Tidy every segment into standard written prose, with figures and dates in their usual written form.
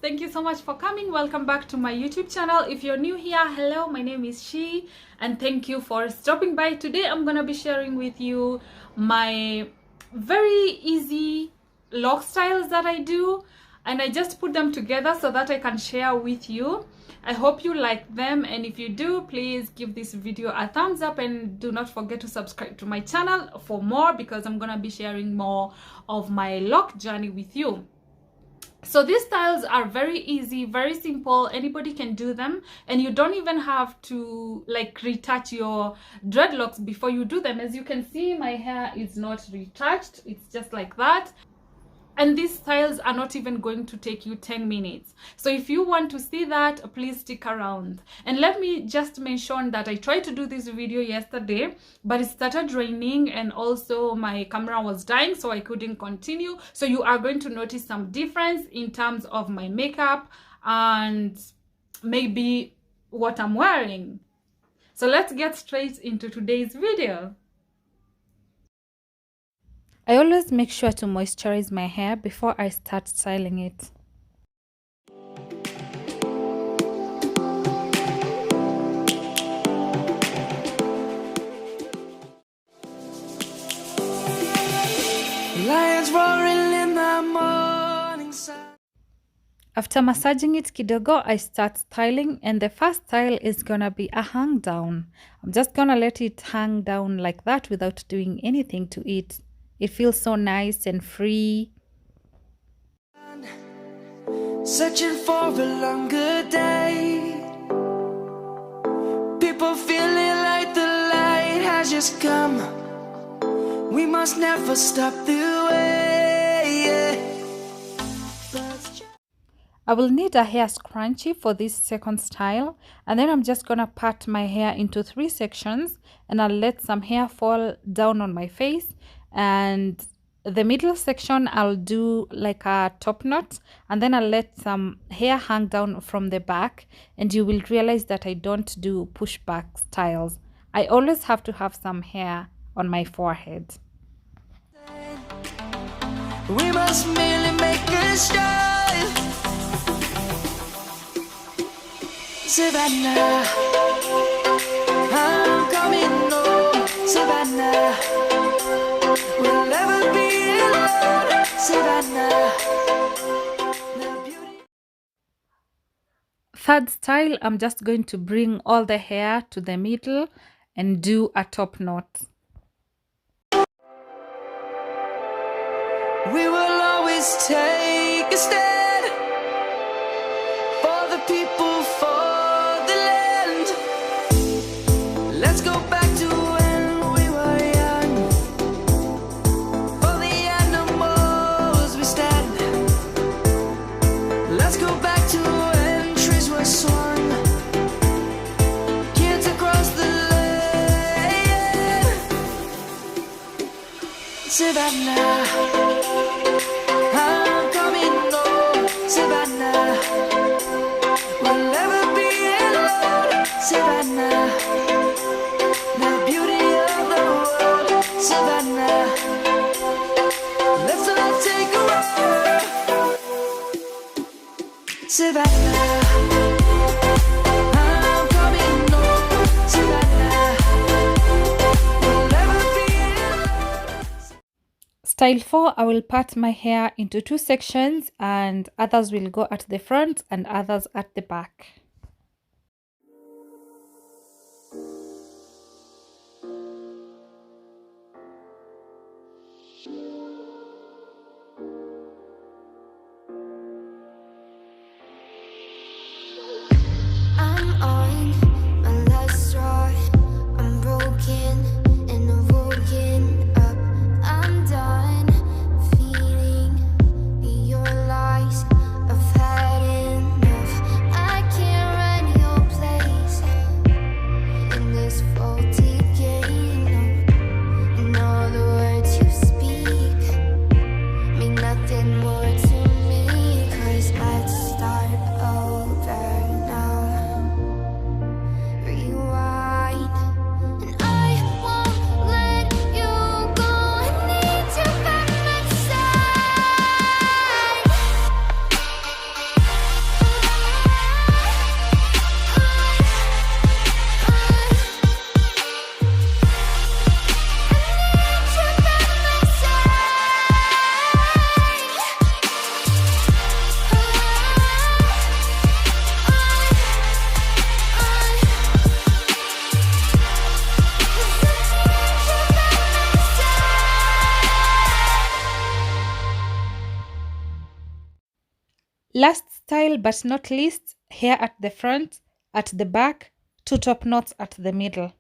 Thank you so much for coming. Welcome back to my YouTube channel. If you're new here, hello, my name is She, and thank you for stopping by. Today I'm gonna be sharing with you my very easy lock styles that I do, and I just put them together so that I can share with you. I hope you like them, and if you do, please give this video a thumbs up and do not forget to subscribe to my channel for more, because I'm gonna be sharing more of my lock journey with you. So these styles are very easy, very simple. Anybody can do them, and you don't even have to like retouch your dreadlocks before you do them. As you can see, my hair is not retouched, it's just like that. And these styles are not even going to take you 10 minutes. So if you want to see that, please stick around. And let me just mention that I tried to do this video yesterday, but it started raining and also my camera was dying, so I couldn't continue. So you are going to notice some difference in terms of my makeup and maybe what I'm wearing. So let's get straight into today's video. I always make sure to moisturize my hair before I start styling it. Lions roaring in the morning sun. After massaging it kidogo, I start styling, and the first style is gonna be a hang down. I'm just gonna let it hang down like that without doing anything to it. It feels so nice and free. Searching for a longer day. People feeling like the light has just come. We must never stop the way. I will need a hair scrunchie for this second style, and then I'm just gonna part my hair into 3 sections, and I'll let some hair fall down on my face. And the middle section I'll do like a top knot, and then I'll let some hair hang down from the back, and you will realize that I don't do pushback styles. I always have to have some hair on my forehead. We must merely make a style. Savannah, I'm coming home. Savannah, we'll never be alone. Savannah. Third style, I'm just going to bring all the hair to the middle and do a top knot. We will always take a stand for the people, for the land. Let's go back to when we were young. For the animals we stand. Let's go back to when trees were swung. Kids across the land. Savannah, I'm coming home. Savannah, we'll never be alone. Savannah, the beauty of the world. Savannah, let's all take a walk. Savannah, I'm coming home. Savannah, we'll never be alone. Style 4, I will part my hair into 2 sections, and others will go at the front and others at the back. I'm on my last straw. I'm broken and I'm woken up. I'm done feeling your lies. I've had enough. I can't Last style but not least, hair at the front, at the back, 2 top knots at the middle.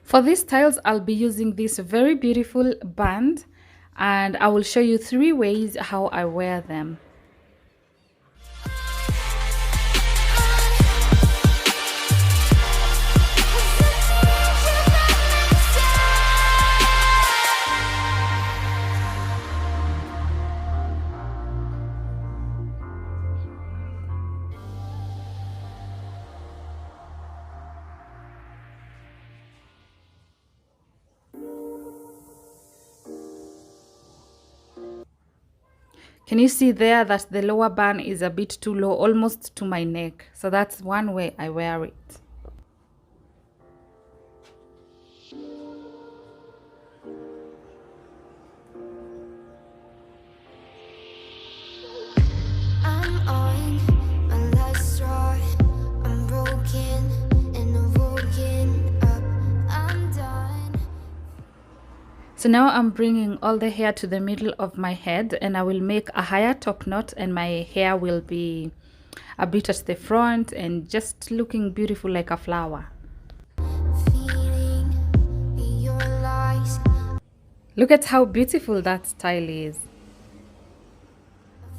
For these styles, I'll be using this very beautiful band, and I will show you 3 ways how I wear them. Can you see there that the lower band is a bit too low, almost to my neck? So that's one way I wear it. I'm on my last straw. I'm broken and I'm woken up. I'm done. So now I'm bringing all the hair to the middle of my head, and I will make a higher top knot, and my hair will be a bit at the front and just looking beautiful like a flower. Feeling your lies. Look at how beautiful that style is.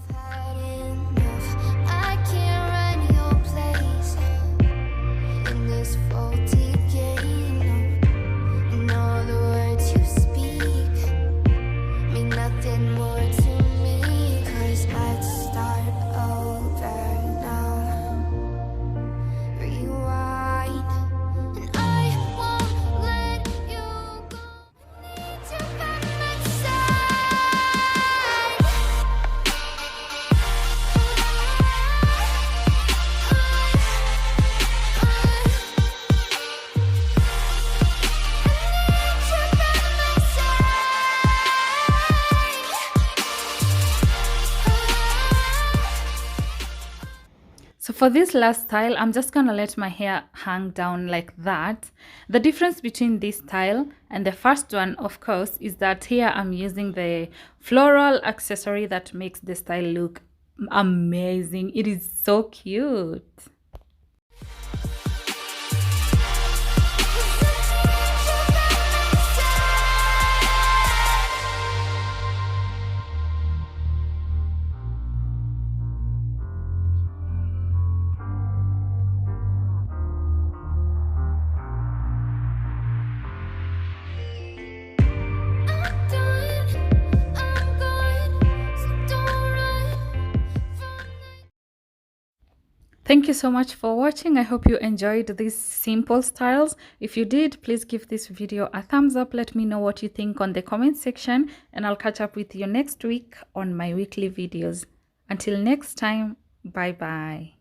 I've had enough. I can't run your place in this faulty game. And all the words you speak mean nothing more to me. 'Cause let's start over now. Rewind, and I won't let you go. I need you by my So for this last style, I'm just gonna let my hair hang down like that. The difference between this style and the first one, of course, is that here I'm using the floral accessory that makes the style look amazing. It is so cute. Thank you so much for watching. I hope you enjoyed these simple styles. If you did, please give this video a thumbs up. Let me know what you think on the comment section, and I'll catch up with you next week on my weekly videos. Until next time, bye bye.